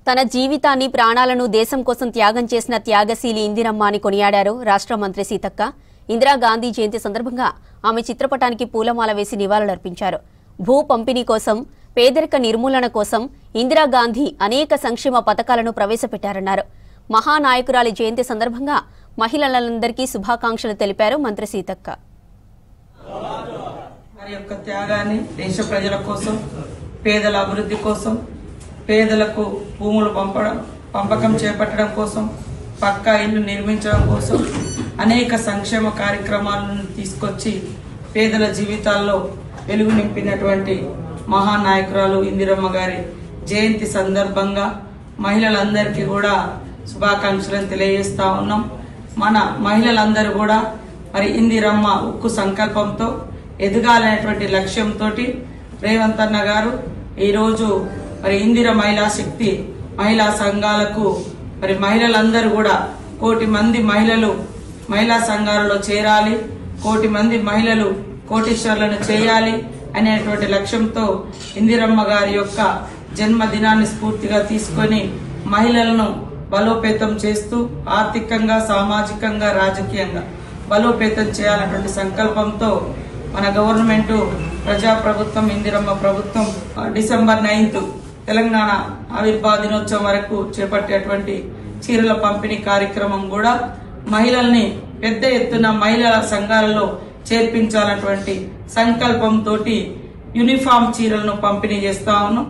తన జీవితాన్ని ప్రాణాలను దేశం కోసం త్యాగం చేసిన త్యాగశీలి ఇందిరమ్మ అని కొనియాడారు రాష్ట్ర మంత్రి సీతక్క. ఇందిరాగాంధీ జయంతి సందర్భంగా ఆమె చిత్రపటానికి పూలమాల వేసి నివాళులర్పించారు. భూ పంపిణీ కోసం, పేదరిక నిర్మూలన కోసం ఇందిరాగాంధీ అనేక సంక్షేమ పథకాలను ప్రవేశపెట్టారన్నారు. మహానాయకురాలి జయంతి సందర్భంగా మహిళలందరికీ శుభాకాంక్షలు తెలిపారు మంత్రి సీతక్క. వారి యొక్క త్యాగాన్ని దేశ ప్రజల కోసం, పేదల అభివృద్ధి కోసం, పేదలకు భూములు పంపకం చేపట్టడం కోసం, పక్కా ఇల్లు నిర్మించడం కోసం అనేక సంక్షేమ కార్యక్రమాలను తీసుకొచ్చి పేదల జీవితాల్లో వెలుగు నింపినటువంటి మహానాయకురాలు ఇందిరమ్మ గారి జయంతి సందర్భంగా మహిళలందరికీ కూడా శుభాకాంక్షలను తెలియజేస్తా ఉన్నాం. మన మహిళలందరూ కూడా మరి ఇందిరమ్మ ఉక్కు సంకల్పంతో ఎదగాలనేటువంటి లక్ష్యంతో రేవంత్ అన్న గారు ఈరోజు మరి ఇందిర మహిళా శక్తి మహిళా సంఘాలకు మరి మహిళలందరూ కూడా 1 కోటి మంది మహిళలు మహిళా సంఘాలలో చేరాలి, 1 కోటి మంది మహిళలు కోటీశ్వర్లను చేయాలి అనేటువంటి లక్ష్యంతో ఇందిరమ్మ గారి యొక్క జన్మదినాన్ని స్ఫూర్తిగా తీసుకొని మహిళలను బలోపేతం చేస్తూ ఆర్థికంగా, సామాజికంగా, రాజకీయంగా బలోపేతం చేయాలన్నటువంటి సంకల్పంతో మన గవర్నమెంట్ ప్రజాప్రభుత్వం ఇందిరమ్మ ప్రభుత్వం డిసెంబర్ 9 తెలంగాణ ఆవిర్భావ దినోత్సవం వరకు చేపట్టేటువంటి చీరల పంపిణీ కార్యక్రమం కూడా మహిళల్ని పెద్ద ఎత్తున మహిళల సంఘాలలో చేర్పించాలన్నటువంటి సంకల్పంతో యూనిఫామ్ చీరలను పంపిణీ చేస్తా ఉన్నాం.